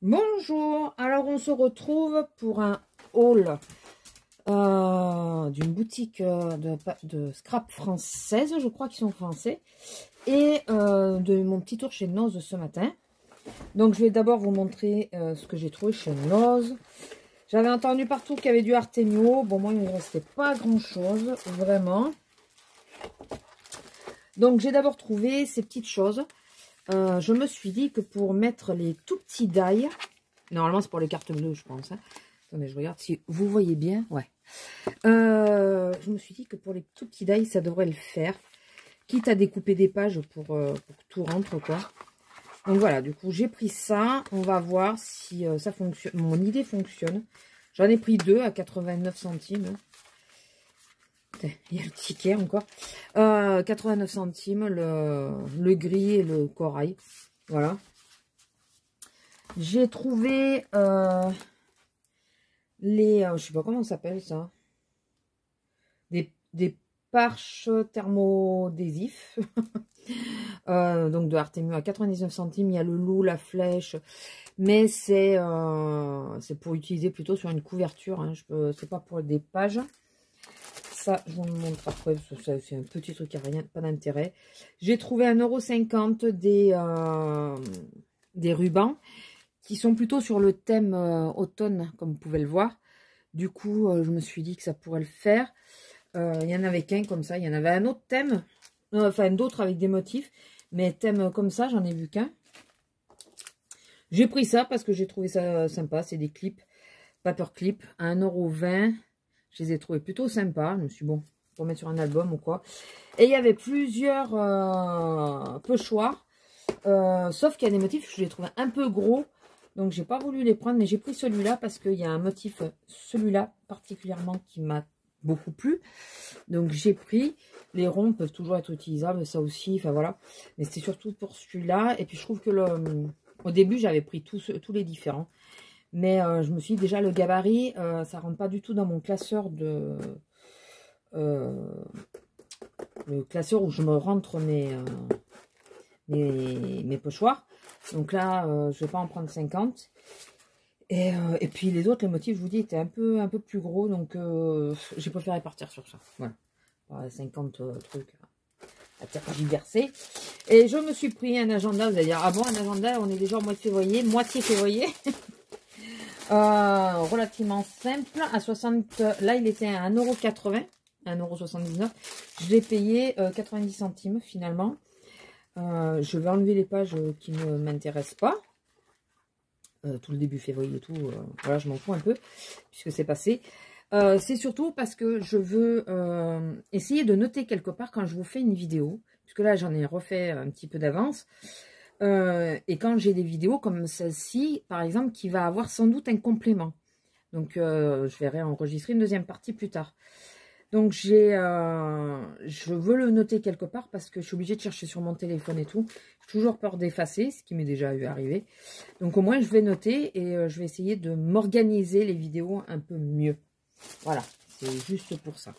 Bonjour, alors on se retrouve pour un haul d'une boutique de scrap française, je crois qu'ils sont français, et de mon petit tour chez Noz ce matin. Donc je vais d'abord vous montrer ce que j'ai trouvé chez Noz. J'avais entendu partout qu'il y avait du Artemio, bon moi il ne me restait pas grand chose, vraiment. Donc j'ai d'abord trouvé ces petites choses. Je me suis dit que pour mettre les tout petits die, normalement c'est pour les cartes bleues je pense, hein. Attendez, je regarde si vous voyez bien, ouais. Je me suis dit que pour les tout petits die ça devrait le faire, quitte à découper des pages pour que tout rentre quoi. Donc voilà, du coup j'ai pris ça, on va voir si ça fonctionne, mon idée fonctionne. J'en ai pris deux à 89 centimes. Il y a le ticket encore. 89 centimes, le gris et le corail. Voilà. J'ai trouvé je sais pas comment ça s'appelle ça. Des parches thermodésifs. Donc de Artemio à 99 centimes. Il y a le loup, la flèche. Mais c'est pour utiliser plutôt sur une couverture. Hein. C'est pas pour des pages. Ça, je vous le montre après, parce que c'est un petit truc qui n'a rien, pas d'intérêt. J'ai trouvé à 1,50 € des rubans qui sont plutôt sur le thème automne, comme vous pouvez le voir. Du coup, je me suis dit que ça pourrait le faire. Il y en avait qu'un comme ça. Il y en avait un autre thème, enfin d'autres avec des motifs. Mais thème comme ça, j'en ai vu qu'un. J'ai pris ça parce que j'ai trouvé ça sympa. C'est des clips, paper clip, à 1,20 €. Je les ai trouvés plutôt sympas. Je me suis dit, bon, pour mettre sur un album ou quoi. Et il y avait plusieurs pochoirs. Sauf qu'il y a des motifs, je les trouvais un peu gros. Donc, j'ai pas voulu les prendre. Mais j'ai pris celui-là parce qu'il y a un motif, celui-là particulièrement, qui m'a beaucoup plu. Donc, j'ai pris. Les ronds peuvent toujours être utilisables. Ça aussi, enfin voilà. Mais c'était surtout pour celui-là. Et puis, je trouve que au début, j'avais pris tous les différents. Mais je me suis dit, déjà, le gabarit, ça rentre pas du tout dans mon classeur le classeur où je me rentre mes pochoirs. Donc là, je vais pas en prendre 50. Et puis les autres, les motifs, je vous dis, étaient un peu plus gros. Donc j'ai préféré partir sur ça. Voilà. 50 trucs à tergiverser. Et je me suis pris un agenda. Vous allez dire, ah bon, un agenda, on est déjà au mois de février, moitié février. Relativement simple, à 60, là il était à 1,80 €, 1,79 €. Je l'ai payé 90 centimes finalement. Je vais enlever les pages qui ne m'intéressent pas. Tout le début février et tout, voilà, je m'en fous un peu puisque c'est passé. C'est surtout parce que je veux essayer de noter quelque part quand je vous fais une vidéo, puisque là j'en ai refait un petit peu d'avance. Et quand j'ai des vidéos comme celle-ci, par exemple, qui va avoir sans doute un complément. Donc, je vais réenregistrer une deuxième partie plus tard. Donc, je veux le noter quelque part parce que je suis obligée de chercher sur mon téléphone et tout. J'ai toujours peur d'effacer, ce qui m'est déjà arrivé. Donc, au moins, je vais noter et je vais essayer de m'organiser les vidéos un peu mieux. Voilà, c'est juste pour ça.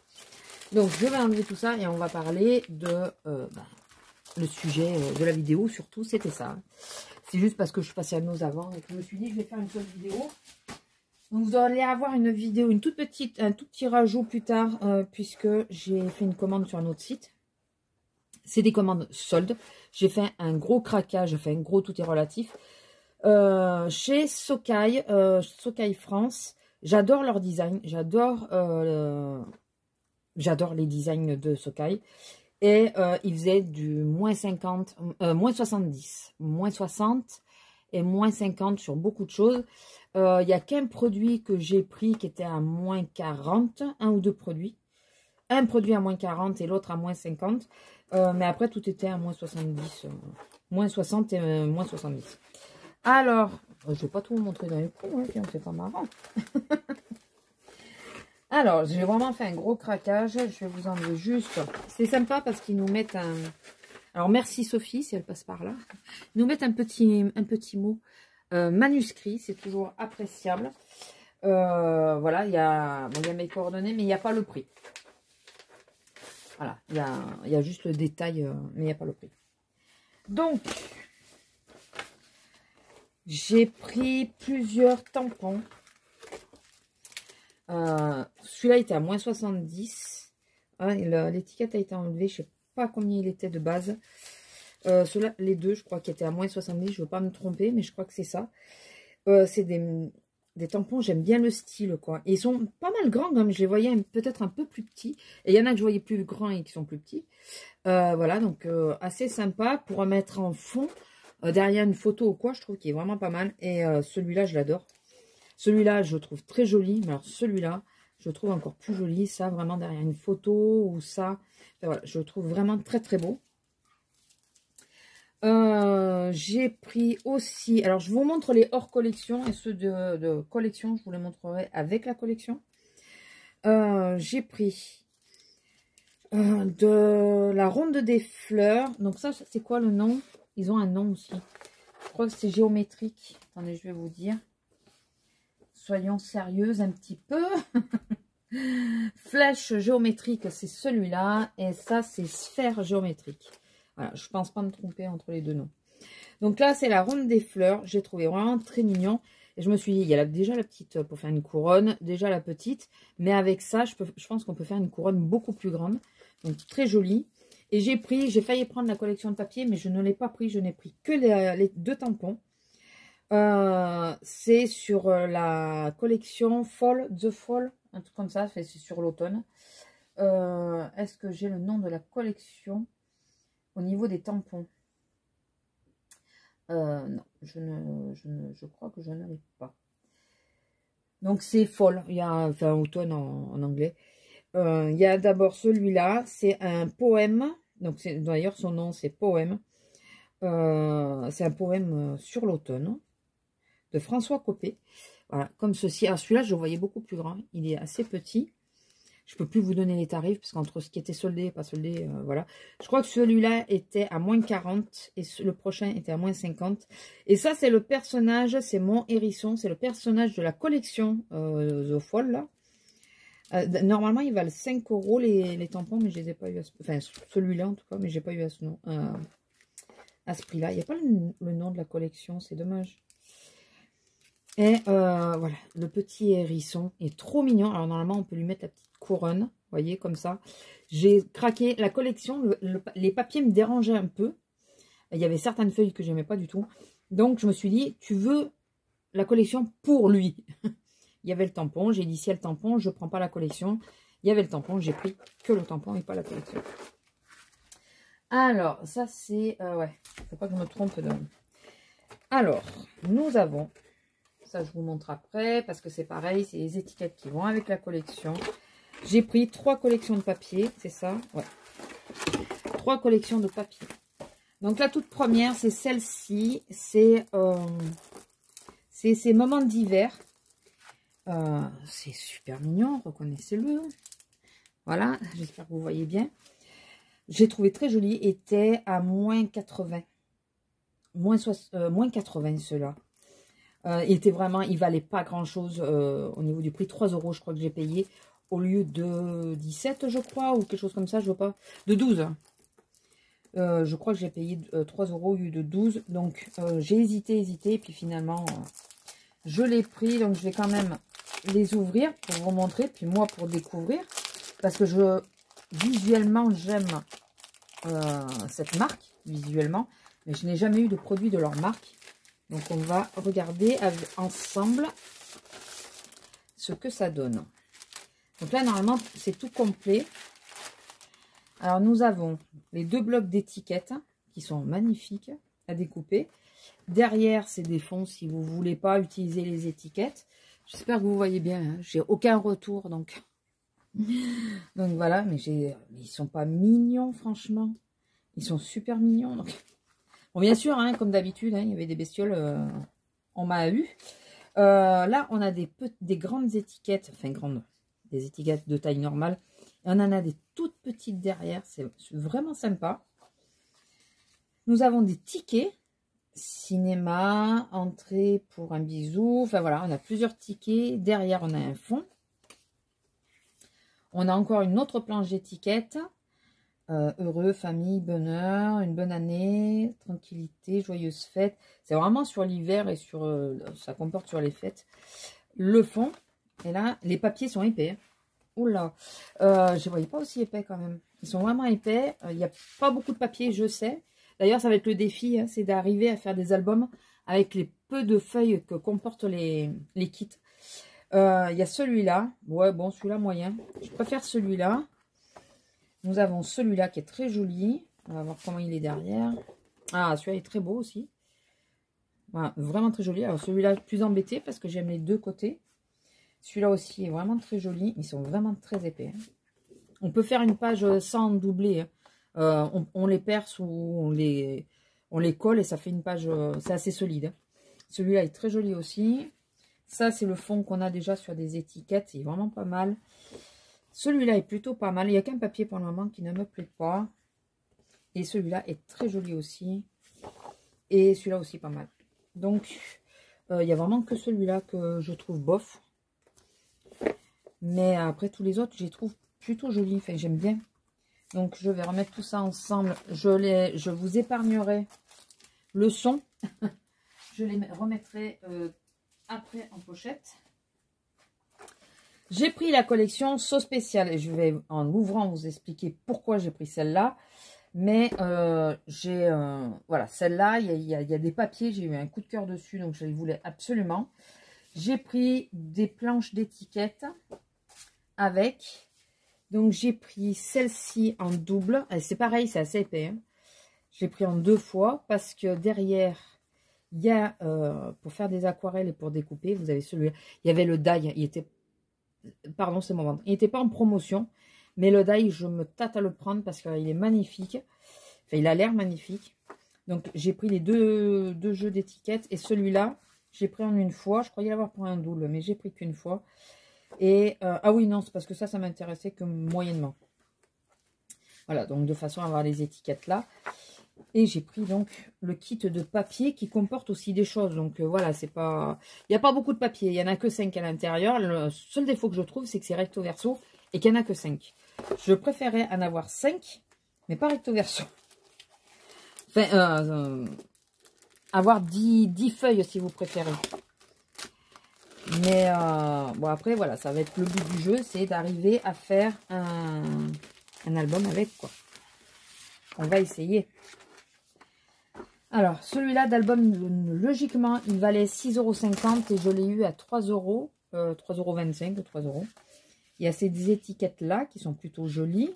Donc, je vais enlever tout ça et on va parler de... le sujet de la vidéo, surtout, c'était ça. C'est juste parce que je suis passée à Noz avant et que je me suis dit, je vais faire une seule vidéo. Donc, vous allez avoir une vidéo, un tout petit rajout plus tard, puisque j'ai fait une commande sur un autre site. C'est des commandes soldes. J'ai fait un gros craquage, enfin, un gros, tout est relatif. Chez Sokai, Sokai France, j'adore leur design. J'adore les designs de Sokai. Et il faisait du moins 50, moins 70, moins 60 et moins 50 sur beaucoup de choses. Il n'y a qu'un produit que j'ai pris qui était à moins 40, un ou deux produits. Un produit à moins 40 et l'autre à moins 50. Mais après, tout était à moins 70, moins 60 et moins 70. Alors, je ne vais pas tout vous montrer dans les coups, hein, c'est pas marrant. Alors, j'ai vraiment fait un gros craquage. Je vais vous enlever juste... C'est sympa parce qu'ils nous mettent un... Alors, merci Sophie, si elle passe par là. Ils nous mettent un petit mot manuscrit. C'est toujours appréciable. Voilà, il y a mes coordonnées, mais il n'y a pas le prix. Voilà, il y a juste le détail, mais il n'y a pas le prix. Donc, J'ai pris plusieurs tampons. Celui-là était à moins 70. L'étiquette a été enlevée. Je ne sais pas combien il était de base. Ceux-là, les deux, je crois, qui étaient à moins 70. Je ne veux pas me tromper, mais je crois que c'est ça. C'est des tampons, j'aime bien le style, quoi. Et ils sont pas mal grands, comme je les voyais peut-être un peu plus petits. Et il y en a que je voyais plus grands et qui sont plus petits. Voilà, donc assez sympa pour mettre en fond. Derrière une photo ou quoi, je trouve qu'il est vraiment pas mal. Et celui-là, je l'adore. Celui-là, je le trouve très joli. Mais alors celui-là, je le trouve encore plus joli. Ça, vraiment derrière une photo ou ça. Enfin, voilà, je le trouve vraiment très très beau. J'ai pris aussi... Alors, je vous montre les hors collection. Et ceux de collection, je vous les montrerai avec la collection. J'ai pris de la ronde des fleurs. Donc ça, c'est quoi le nom? Ils ont un nom aussi. Je crois que c'est géométrique. Attendez, je vais vous dire. Soyons sérieuses un petit peu. Flèche géométrique, c'est celui-là. Et ça, c'est sphère géométrique. Voilà, je pense pas me tromper entre les deux noms. Donc là, c'est la ronde des fleurs. J'ai trouvé vraiment très mignon. Et je me suis dit, il y a déjà la petite pour faire une couronne. Déjà la petite. Mais avec ça, je pense qu'on peut faire une couronne beaucoup plus grande. Donc très jolie. Et j'ai failli prendre la collection de papier, mais je ne l'ai pas pris. Je n'ai pris que les deux tampons. C'est sur la collection The Fall, un truc comme ça, c'est sur l'automne. Est-ce que j'ai le nom de la collection au niveau des tampons? Non, je crois que je n'avais pas. Donc c'est Fall, il y a enfin automne en anglais. Il y a d'abord celui-là, c'est un poème. Donc d'ailleurs son nom c'est Poème. C'est un poème sur l'automne de François Coppée. Voilà, comme ceci. Alors celui-là, je le voyais beaucoup plus grand. Il est assez petit. Je ne peux plus vous donner les tarifs, parce qu'entre ce qui était soldé et pas soldé, voilà. Je crois que celui-là était à moins 40 et le prochain était à moins 50. Et ça, c'est le personnage, c'est mon hérisson. C'est le personnage de la collection The Fall, là. Normalement, ils valent 5 € les tampons, mais je les ai pas eu à ce... Enfin, celui-là, en tout cas, mais j'ai pas eu à ce nom, à ce prix-là. Il n'y a pas le nom de la collection, c'est dommage. Et voilà, le petit hérisson est trop mignon. Alors normalement, on peut lui mettre la petite couronne, vous voyez, comme ça. J'ai craqué la collection, les papiers me dérangeaient un peu. Il y avait certaines feuilles que j'aimais pas du tout. Donc je me suis dit, tu veux la collection pour lui. Il y avait le tampon, j'ai dit, si il y a le tampon, je prends pas la collection. Il y avait le tampon, j'ai pris que le tampon et pas la collection. Alors, ça c'est... ouais, faut pas que je me trompe de... Alors, nous avons... Ça, je vous montre après, parce que c'est pareil, c'est les étiquettes qui vont avec la collection. J'ai pris 3 collections de papier, c'est ça? Ouais. 3 collections de papier. Donc, la toute première, c'est celle-ci. C'est ces moments d'hiver. C'est super mignon, reconnaissez-le. Voilà, j'espère que vous voyez bien. J'ai trouvé très joli, était à moins 80. Moins 80, ceux-là. Il était vraiment, il valait pas grand chose au niveau du prix. 3 € je crois que j'ai payé au lieu de 17 je crois, ou quelque chose comme ça, je vois pas. De 12. Je crois que j'ai payé 3 € au lieu de 12. Donc j'ai hésité, et puis finalement je l'ai pris. Donc je vais quand même les ouvrir pour vous montrer, puis moi pour découvrir. Parce que visuellement j'aime cette marque, visuellement. Mais je n'ai jamais eu de produit de leur marque. Donc, on va regarder ensemble ce que ça donne. Donc là, normalement, c'est tout complet. Alors, nous avons les 2 blocs d'étiquettes qui sont magnifiques à découper. Derrière, c'est des fonds si vous ne voulez pas utiliser les étiquettes. J'espère que vous voyez bien. Hein. J'ai aucun retour, donc... donc voilà, mais ils sont pas mignons, franchement. Ils sont super mignons, donc... Bon, bien sûr, hein, comme d'habitude, hein, il y avait des bestioles, on m'a eu. Là, on a des grandes étiquettes, enfin grandes, des étiquettes de taille normale. Et on en a des toutes petites derrière, c'est vraiment sympa. Nous avons des tickets, cinéma, entrée pour un bisou. Enfin voilà, on a plusieurs tickets. Derrière, on a un fond. On a encore une autre planche d'étiquettes. Heureux, famille, bonheur, une bonne année, tranquillité, joyeuse fête. C'est vraiment sur l'hiver et sur ça comporte sur les fêtes. Le fond, et là, les papiers sont épais. Hein. Oula, je ne voyais pas aussi épais quand même. Ils sont vraiment épais. Il n'y a pas beaucoup de papier, je sais. D'ailleurs, ça va être le défi, hein, c'est d'arriver à faire des albums avec les peu de feuilles que comportent les kits. Il y a celui-là. Ouais, bon, celui-là moyen. Je préfère celui-là. Nous avons celui-là qui est très joli. On va voir comment il est derrière. Ah, celui-là est très beau aussi. Voilà, vraiment très joli. Alors celui-là plus embêté parce que j'aime les deux côtés. Celui-là aussi est vraiment très joli. Ils sont vraiment très épais. Hein. On peut faire une page sans doubler. Hein. On les perce ou on les colle et ça fait une page. C'est assez solide. Hein. Celui-là est très joli aussi. Ça, c'est le fond qu'on a déjà sur des étiquettes. Il est vraiment pas mal. Celui-là est plutôt pas mal. Il n'y a qu'un papier pour le moment qui ne me plaît pas. Et celui-là est très joli aussi. Et celui-là aussi pas mal. Donc, il n'y a vraiment que celui-là que je trouve bof. Mais après, tous les autres, je les trouve plutôt jolis. Enfin, j'aime bien. Donc, je vais remettre tout ça ensemble. Je vous épargnerai le son. Je les remettrai après en pochette. J'ai pris la collection Sauce Spéciale et je vais en ouvrant vous expliquer pourquoi j'ai pris celle-là. Mais voilà, celle-là, il y a des papiers, j'ai eu un coup de cœur dessus, donc je les voulais absolument. J'ai pris des planches d'étiquettes avec. Donc j'ai pris celle-ci en double. C'est pareil, c'est assez épais. Hein. Je l'ai pris en 2 fois parce que derrière, il y a, pour faire des aquarelles et pour découper, vous avez celui-là. Il y avait le die, il était... Pardon, c'est mon ventre. Il n'était pas en promotion, mais le die, je me tâte à le prendre parce qu'il est magnifique. Enfin, il a l'air magnifique. Donc, j'ai pris les deux jeux d'étiquettes. Et celui-là, j'ai pris en une fois. Je croyais l'avoir pris un double, mais j'ai pris qu'une fois. Et, ah oui, non, c'est parce que ça m'intéressait que moyennement. Voilà, donc de façon à avoir les étiquettes là. Et j'ai pris donc le kit de papier qui comporte aussi des choses. Donc voilà, c'est pas... Il n'y a pas beaucoup de papier. Il n'y en a que 5 à l'intérieur. Le seul défaut que je trouve, c'est que c'est recto verso et qu'il n'y en a que 5. Je préférais en avoir 5, mais pas recto verso. Enfin, avoir 10 feuilles si vous préférez. Mais bon, après, voilà, ça va être le but du jeu, c'est d'arriver à faire un album avec, quoi. On va essayer. Alors, celui-là d'album, logiquement, il valait 6,50 € et je l'ai eu à 3 €, 3,25 € ou 3 €. Il y a ces étiquettes-là qui sont plutôt jolies,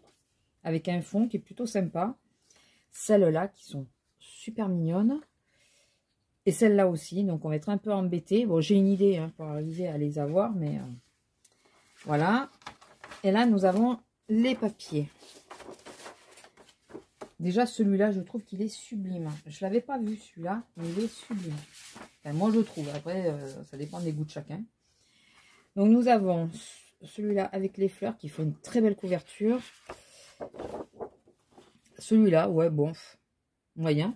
avec un fond qui est plutôt sympa. Celles-là qui sont super mignonnes. Et celle-là aussi, donc on va être un peu embêté. Bon, j'ai une idée hein, pour arriver à les avoir, mais voilà. Et là, nous avons les papiers. Déjà, celui-là, je trouve qu'il est sublime. Je ne l'avais pas vu, celui-là, mais il est sublime. Enfin, moi, je trouve. Après, ça dépend des goûts de chacun. Donc, nous avons celui-là avec les fleurs qui fait une très belle couverture. Celui-là, ouais, bon, moyen.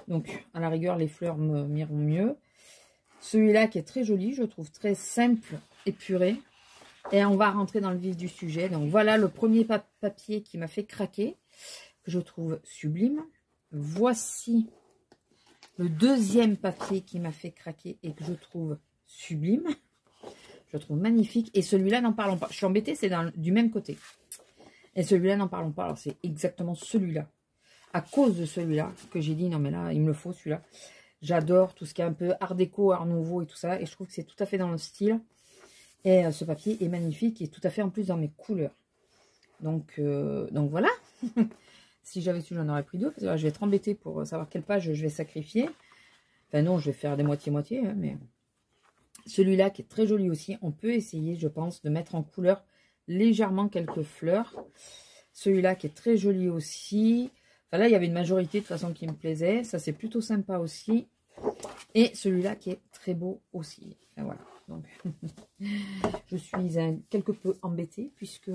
Donc, à la rigueur, les fleurs m'iront mieux. Celui-là qui est très joli, je trouve très simple, épuré. Et on va rentrer dans le vif du sujet. Donc, voilà le premier papier qui m'a fait craquer, que je trouve sublime. Voici le deuxième papier qui m'a fait craquer et que je trouve sublime. Je trouve magnifique. Et celui-là, n'en parlons pas. Je suis embêtée, c'est du même côté. Et celui-là, n'en parlons pas. Alors, c'est exactement celui-là. À cause de celui-là que j'ai dit, non mais là, il me le faut celui-là. J'adore tout ce qui est un peu art déco, art nouveau et tout ça. Et je trouve que c'est tout à fait dans le style. Et ce papier est magnifique et tout à fait en plus dans mes couleurs. Donc voilà. Si j'avais su, j'en aurais pris 2. Parce que là, je vais être embêtée pour savoir quelle page je vais sacrifier. Enfin non, je vais faire des moitiés-moitiés. Hein, mais celui-là qui est très joli aussi. On peut essayer, je pense, de mettre en couleur légèrement quelques fleurs. Celui-là qui est très joli aussi. Enfin là, il y avait une majorité de toute façon qui me plaisait. Ça, c'est plutôt sympa aussi. Et celui-là qui est très beau aussi. Enfin, voilà. Donc, je suis quelque peu embêtée puisque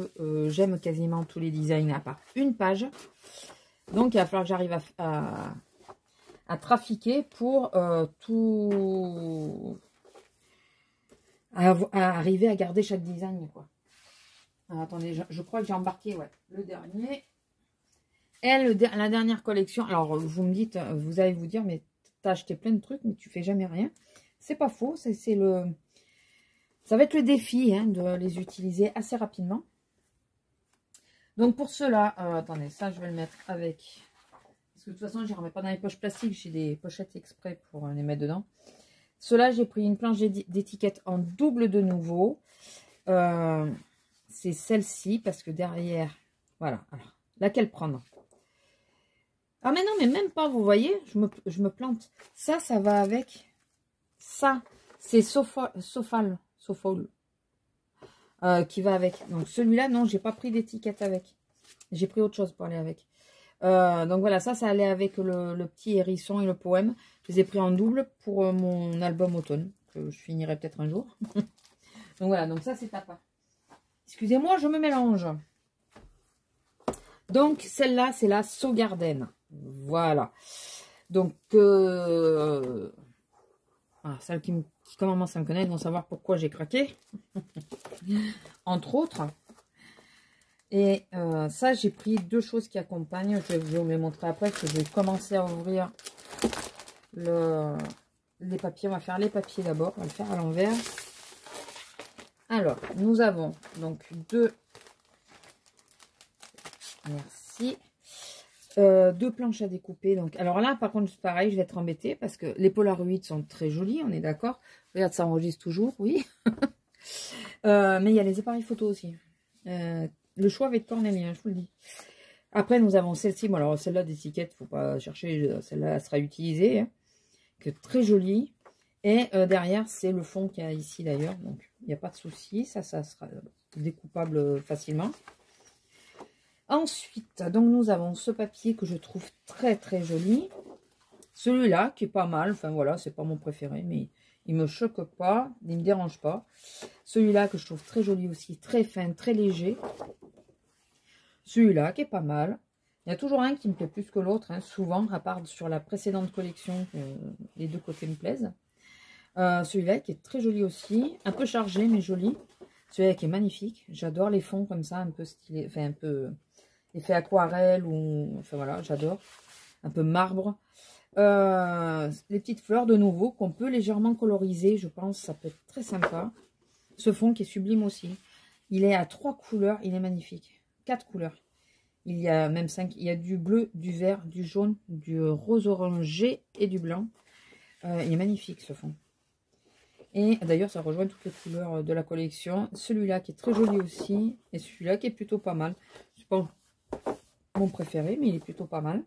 j'aime quasiment tous les designs à part une page. Donc, il va falloir que j'arrive à trafiquer pour tout... À arriver à garder chaque design, quoi. Alors, attendez, je crois que j'ai embarqué ouais, le dernier. Et la dernière collection, alors vous me dites, vous allez vous dire, mais t'as acheté plein de trucs, mais tu fais jamais rien. C'est pas faux, ça va être le défi hein, de les utiliser assez rapidement. Donc pour cela, attendez, ça je vais le mettre avec, parce que de toute façon je ne remets pas dans les poches plastiques, j'ai des pochettes exprès pour les mettre dedans. Cela, j'ai pris une planche d'étiquette en double de nouveau. C'est celle-ci, parce que derrière, voilà, alors, laquelle prendre? Ah mais non, mais même pas, vous voyez, je me plante. Ça va avec ça. C'est Sofol qui va avec. Donc celui-là, non, j'ai pas pris d'étiquette avec. J'ai pris autre chose pour aller avec. Donc voilà, ça allait avec le petit hérisson et le poème. Je les ai pris en double pour mon album automne, que je finirai peut-être un jour. Donc voilà, donc ça c'est tapa. Excusez-moi, je me mélange. Donc celle-là, c'est la So Garden. Voilà. Donc, celles qui commencent à me connaître vont savoir pourquoi j'ai craqué. Entre autres. Et ça, j'ai pris deux choses qui accompagnent. Je vais vous les montrer après, parce que je vais commencer à ouvrir les papiers. On va faire les papiers d'abord. On va le faire à l'envers. Alors, nous avons donc deux... Merci. Deux planches à découper. Donc, alors là, par contre, c'est pareil, je vais être embêtée parce que les Polaroids sont très jolis, on est d'accord. Regarde, ça enregistre toujours, oui. Mais il y a les appareils photo aussi. Le choix va être cornélien, je vous le dis. Après, nous avons celle-ci. Bon, alors celle-là d'étiquette, faut pas chercher. Celle-là sera utilisée. Hein, que très jolie. Et derrière, c'est le fond qu'il y a ici d'ailleurs. Donc, il n'y a pas de souci. Ça sera découpable facilement. Ensuite, donc nous avons ce papier que je trouve très très joli. Celui-là qui est pas mal. Enfin voilà, c'est pas mon préféré, mais il me choque pas, il me dérange pas. Celui-là que je trouve très joli aussi, très fin, très léger. Celui-là qui est pas mal. Il y a toujours un qui me plaît plus que l'autre, hein, souvent, à part sur la précédente collection, les deux côtés me plaisent. Celui-là qui est très joli aussi, un peu chargé mais joli. Celui-là qui est magnifique. J'adore les fonds comme ça, un peu stylé, enfin un peu effet aquarelle ou enfin voilà, j'adore. Un peu marbre. Les petites fleurs de nouveau qu'on peut légèrement coloriser, je pense, ça peut être très sympa. Ce fond qui est sublime aussi. Il est à 3 couleurs, il est magnifique. 4 couleurs. Il y a même 5. Il y a du bleu, du vert, du jaune, du rose orangé et du blanc. Il est magnifique ce fond. Et d'ailleurs, ça rejoint toutes les couleurs de la collection. Celui-là qui est très joli aussi. Et celui-là qui est plutôt pas mal. C'est pas mon préféré, mais il est plutôt pas mal.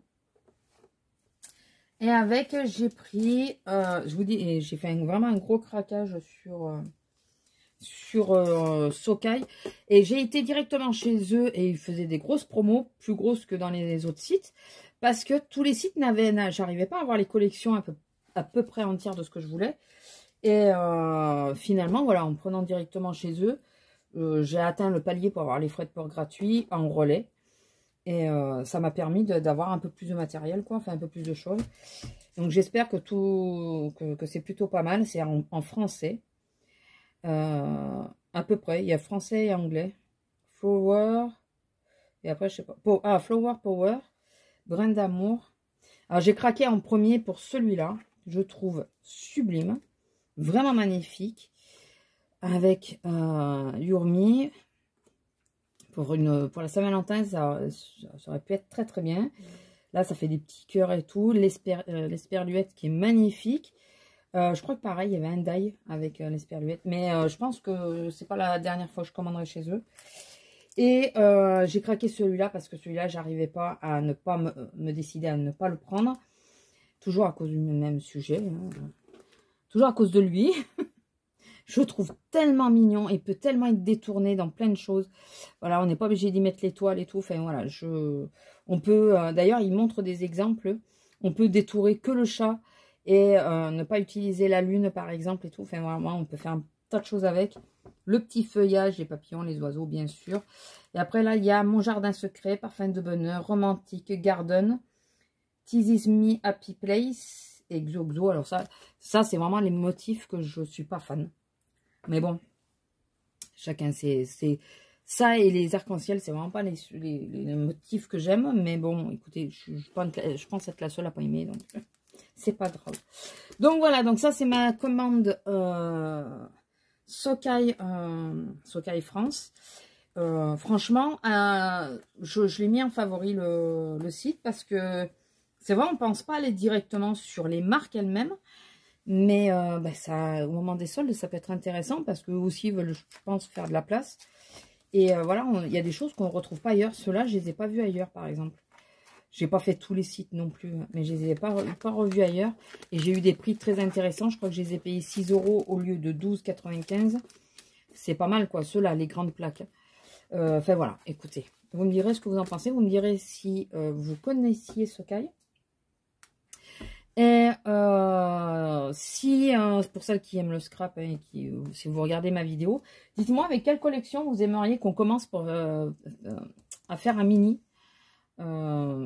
Et avec, j'ai pris, je vous dis, j'ai fait vraiment un gros craquage sur Socai. Et j'ai été directement chez eux et ils faisaient des grosses promos, plus grosses que dans les autres sites. Parce que tous les sites j'arrivais pas à avoir les collections à peu près entières de ce que je voulais. Et finalement, voilà, en prenant directement chez eux, j'ai atteint le palier pour avoir les frais de port gratuits en relais. Et ça m'a permis d'avoir un peu plus de matériel, quoi, enfin un peu plus de choses. Donc j'espère que que c'est plutôt pas mal. C'est en français. À peu près. Il y a français et anglais. Flower. Et après, je sais pas. Flower Power. Brin d'amour. Alors j'ai craqué en premier pour celui-là. Je trouve sublime. Vraiment magnifique. Avec Yurmi. Pour la Saint-Valentin, ça aurait pu être très très bien. Là, ça fait des petits cœurs et tout. L'esperluette qui est magnifique. Je crois que pareil, il y avait un die avec l'esperluette. Mais je pense que c'est pas la dernière fois que je commanderai chez eux. Et j'ai craqué celui-là parce que celui-là, j'arrivais pas à ne pas me décider à ne pas le prendre. Toujours à cause du même sujet. Hein. Toujours à cause de lui. Je le trouve tellement mignon. Il peut tellement être détourné dans plein de choses. Voilà, on n'est pas obligé d'y mettre l'étoile et tout. Enfin, voilà, on peut... D'ailleurs, il montre des exemples. On peut détourer que le chat et ne pas utiliser la lune, par exemple, et tout. Enfin, vraiment, on peut faire un tas de choses avec. Le petit feuillage, les papillons, les oiseaux, bien sûr. Et après, là, il y a Mon Jardin Secret, Parfum de Bonheur, Romantique, Garden, This Is Me, Happy Place et Xoxo. Alors ça c'est vraiment les motifs que je suis pas fan. Mais bon, chacun Ça et les arcs-en-ciel, c'est vraiment pas les motifs que j'aime. Mais bon, écoutez, je pense être la seule à pas aimer, donc c'est pas grave. Donc voilà, donc ça c'est ma commande Socai France. Franchement, je l'ai mis en favori le site parce que c'est vrai, on pense pas aller directement sur les marques elles-mêmes. Mais ça, au moment des soldes, ça peut être intéressant parce qu'eux aussi veulent, je pense, faire de la place. Et voilà, il y a des choses qu'on ne retrouve pas ailleurs. Ceux-là, je ne les ai pas vus ailleurs, par exemple. J'ai pas fait tous les sites non plus, mais je ne les ai pas revus ailleurs. Et j'ai eu des prix très intéressants. Je crois que je les ai payés 6 € au lieu de 12,95 €. C'est pas mal, quoi. Ceux-là, les grandes plaques. Enfin, voilà, écoutez. Vous me direz ce que vous en pensez. Vous me direz si vous connaissiez Socai. Et si, pour celles qui aiment le scrap, hein, si vous regardez ma vidéo, dites-moi avec quelle collection vous aimeriez qu'on commence à faire un mini.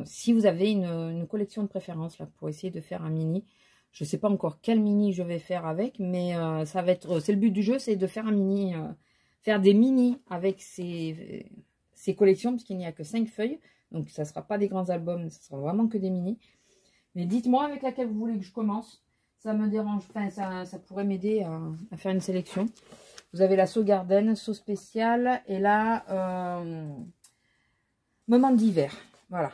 Si vous avez une collection de préférence là, pour essayer de faire un mini. Je ne sais pas encore quel mini je vais faire avec, mais ça va être, c'est le but du jeu, c'est de faire un mini, faire des mini avec ces collections, parce qu'il n'y a que 5 feuilles. Donc ça ne sera pas des grands albums, ça sera vraiment que des mini. Mais dites-moi avec laquelle vous voulez que je commence. Ça me dérange. Enfin, ça pourrait m'aider à faire une sélection. Vous avez la Saut Garden, Saut spéciale. Et là, moment d'hiver. Voilà.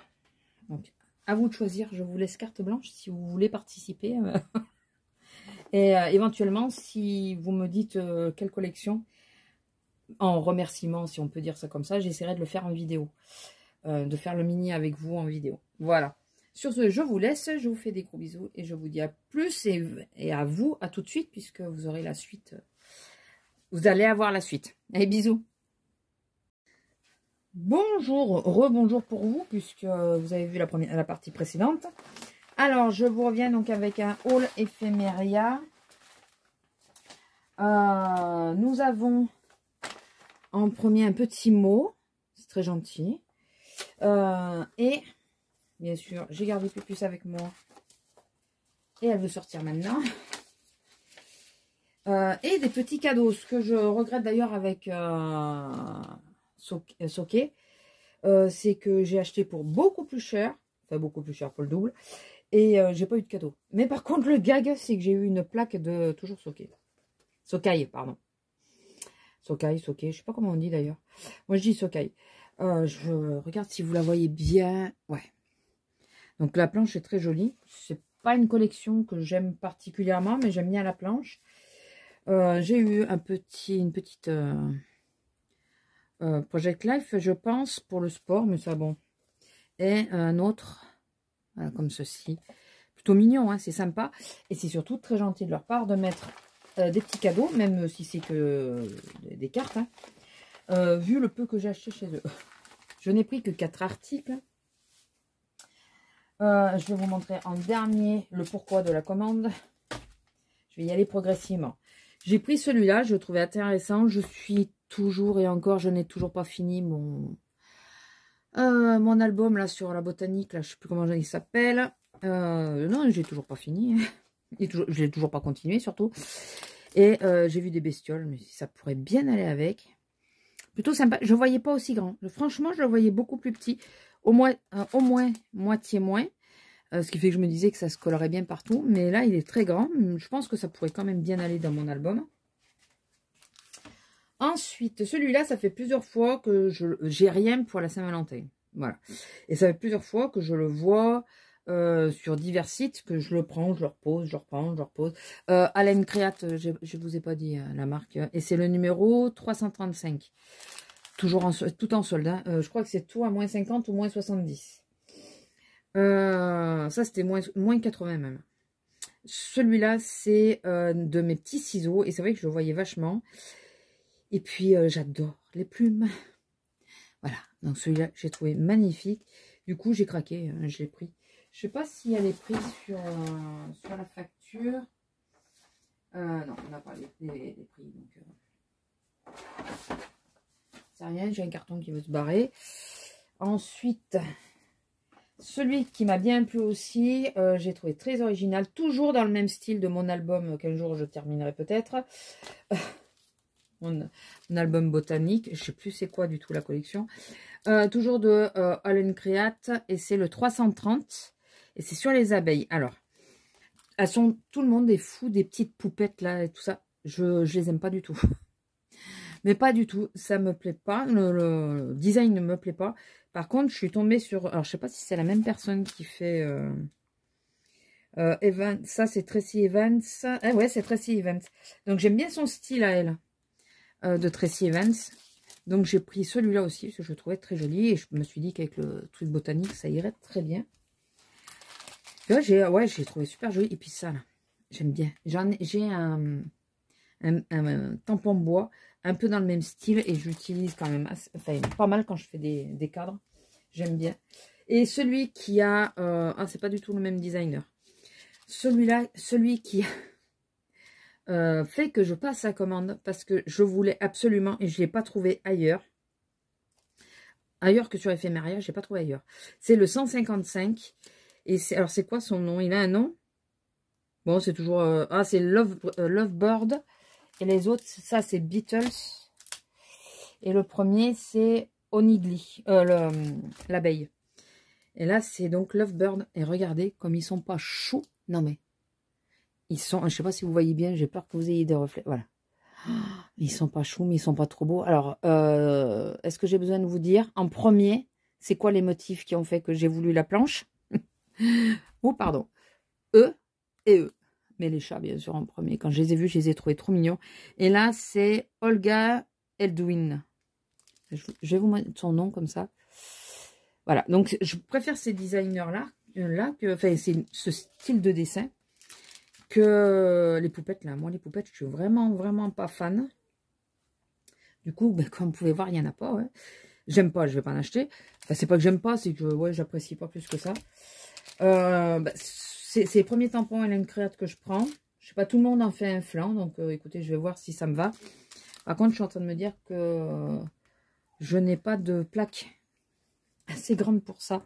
Donc, à vous de choisir. Je vous laisse carte blanche si vous voulez participer. Et éventuellement, si vous me dites quelle collection, en remerciement, si on peut dire ça comme ça, j'essaierai de le faire en vidéo. De faire le mini avec vous en vidéo. Voilà. Sur ce, je vous laisse, je vous fais des gros bisous et je vous dis à plus et à vous, à tout de suite, puisque vous aurez la suite. Vous allez avoir la suite. Allez, bisous. Bonjour, rebonjour pour vous, puisque vous avez vu la partie précédente. Alors, je vous reviens donc avec un haul éphéméria. Nous avons en premier un petit mot, c'est très gentil. Et... bien sûr, j'ai gardé Pupus avec moi. Et elle veut sortir maintenant. Et des petits cadeaux. Ce que je regrette d'ailleurs avec Socai, c'est que j'ai acheté pour beaucoup plus cher. Enfin, beaucoup plus cher pour le double. Et j'ai pas eu de cadeau. Mais par contre, le gag, c'est que j'ai eu une plaque de toujours Socai. Socai, pardon. Socai, je sais pas comment on dit d'ailleurs. Moi, je dis Socai. Je regarde si vous la voyez bien. Ouais. Donc la planche est très jolie. C'est pas une collection que j'aime particulièrement, mais j'aime bien la planche. J'ai eu une petite Project Life, je pense, pour le sport, mais ça bon. Et un autre, voilà, comme ceci. Plutôt mignon, hein, c'est sympa. Et c'est surtout très gentil de leur part de mettre des petits cadeaux, même si c'est que des cartes, hein, vu le peu que j'ai acheté chez eux. Je n'ai pris que 4 articles. Je vais vous montrer en dernier le pourquoi de la commande. Je vais y aller progressivement. J'ai pris celui-là, je le trouvais intéressant. Je suis toujours et encore, je n'ai toujours pas fini mon album là sur la botanique. Là, je ne sais plus comment il s'appelle. Non, j'ai toujours pas fini. Je n'ai toujours pas continué surtout. Et j'ai vu des bestioles, mais ça pourrait bien aller avec. Plutôt sympa. Je ne voyais pas aussi grand. Franchement, je le voyais beaucoup plus petit. Au moins moitié moins. Ce qui fait que je me disais que ça se collerait bien partout. Mais là, il est très grand. Je pense que ça pourrait quand même bien aller dans mon album. Ensuite, celui-là, ça fait plusieurs fois que j'ai rien pour la Saint-Valentin. Voilà. Et ça fait plusieurs fois que je le vois sur divers sites, que je le prends, je le repose, je le reprends, je le repose. Allen Create, je ne vous ai pas dit la marque. Et c'est le numéro 335. Toujours tout en solde. Hein. Je crois que c'est tout à moins 50 ou moins 70. Ça, c'était moins 80 même. Celui-là, c'est de mes petits ciseaux. Et c'est vrai que je le voyais vachement. Et puis, j'adore les plumes. Voilà. Donc, celui-là, j'ai trouvé magnifique. Du coup, j'ai craqué. Je l'ai pris. Je sais pas si elle est prise sur la facture. Non, on n'a pas les prix. Donc, c'est rien. J'ai un carton qui veut se barrer. Ensuite... celui qui m'a bien plu aussi, j'ai trouvé très original, toujours dans le même style de mon album qu'un jour je terminerai peut-être. mon album botanique. Je sais plus c'est quoi du tout la collection. Toujours de Allen Create et c'est le 330 et c'est sur les abeilles. Alors, tout le monde est fou des petites poupettes là et tout ça. Je les aime pas du tout. Mais pas du tout, ça me plaît pas. Le design ne me plaît pas. Par contre, je suis tombée sur... Alors, je sais pas si c'est la même personne qui fait... ça, c'est Tracy Evans. Ah ouais, c'est Tracy Evans. Donc, j'aime bien son style à elle, de Tracy Evans. Donc, j'ai pris celui-là aussi, parce que je le trouvais très joli. Et je me suis dit qu'avec le truc botanique, ça irait très bien. Là, j'ai trouvé super joli. Et puis ça, là, j'aime bien. J'ai un tampon bois, un peu dans le même style. Et je l'utilise quand même pas mal quand je fais des cadres. J'aime bien. Et celui qui a... ah, c'est pas du tout le même designer. Celui-là, celui qui fait que je passe la commande parce que je voulais absolument et je ne l'ai pas trouvé ailleurs. Ailleurs que sur Ephemeria, je n'ai pas trouvé ailleurs. C'est le 155. Et alors, c'est quoi son nom? Il a un nom? Bon, c'est toujours... ah, c'est Lovebird. Et les autres, ça, c'est Beatles. Et le premier, c'est Onigly, l'abeille. Et là, c'est donc Lovebird. Et regardez comme ils sont pas chauds. Non, mais ils sont... Je sais pas si vous voyez bien. J'ai peur que vous ayez des reflets. Voilà. Ils sont pas chauds, mais ils sont pas trop beaux. Alors, est-ce que j'ai besoin de vous dire? En premier, c'est quoi les motifs qui ont fait que j'ai voulu la planche? Oh, pardon. Eux et eux. Mais les chats, bien sûr, en premier. Quand je les ai vus, je les ai trouvés trop mignons. Et là, c'est Olga Eldwin. Je vais vous mettre son nom comme ça. Voilà. Donc, je préfère ces designers-là, enfin, c'est ce style de dessin, que les poupettes, là. Moi, les poupettes, je suis vraiment, vraiment pas fan. Du coup, ben, comme vous pouvez voir, il n'y en a pas. Ouais. J'aime pas, je vais pas en acheter. Enfin, c'est pas que j'aime pas, c'est que ouais, j'apprécie pas plus que ça. Ben, c'est les premiers tampons Allen Create que je prends. Je sais pas, tout le monde en fait un flanc. Donc, écoutez, je vais voir si ça me va. Par contre, je suis en train de me dire que je n'ai pas de plaque assez grande pour ça.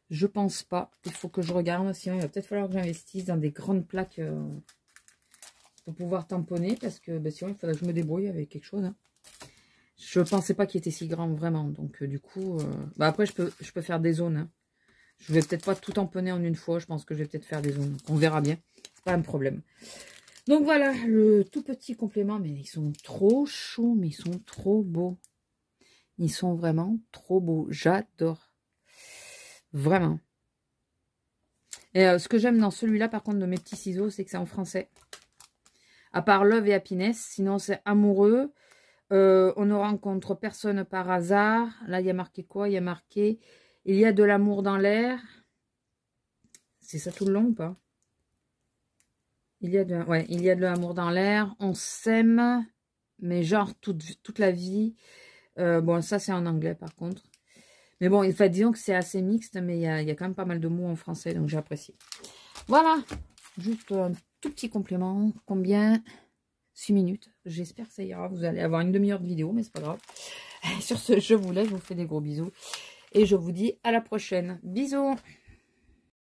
Je pense pas. Il faut que je regarde. Sinon, il va peut-être falloir que j'investisse dans des grandes plaques pour pouvoir tamponner. Parce que ben, sinon, il faudrait que je me débrouille avec quelque chose. Hein. Je pensais pas qu'il était si grand, vraiment. Donc, du coup... bah, après, je peux faire des zones. Hein. Je vais peut-être pas tout tamponner en une fois. Je pense que je vais peut-être faire des zones. On verra bien. C'est pas un problème. Donc, voilà. Le tout petit complément. Mais ils sont trop chauds. Mais ils sont trop beaux. Ils sont vraiment trop beaux. J'adore. Vraiment. Et ce que j'aime dans celui-là, par contre, de mes petits ciseaux, c'est que c'est en français. À part Love et Happiness. Sinon, c'est amoureux. On ne rencontre personne par hasard. Là, il y a marqué quoi? Il y a marqué... Il y a de l'amour dans l'air. C'est ça tout le long ou pas? Il y a de l'amour dans l'air. On s'aime, mais genre toute la vie. Bon, ça, c'est en anglais, par contre. Mais bon, enfin, disons que c'est assez mixte, mais il y a quand même pas mal de mots en français, donc j'apprécie. Voilà. Juste un tout petit complément. Combien? 6 minutes. J'espère que ça ira. Vous allez avoir une demi-heure de vidéo, mais c'est pas grave. Sur ce, je vous laisse. Je vous fais des gros bisous. Et je vous dis à la prochaine. Bisous!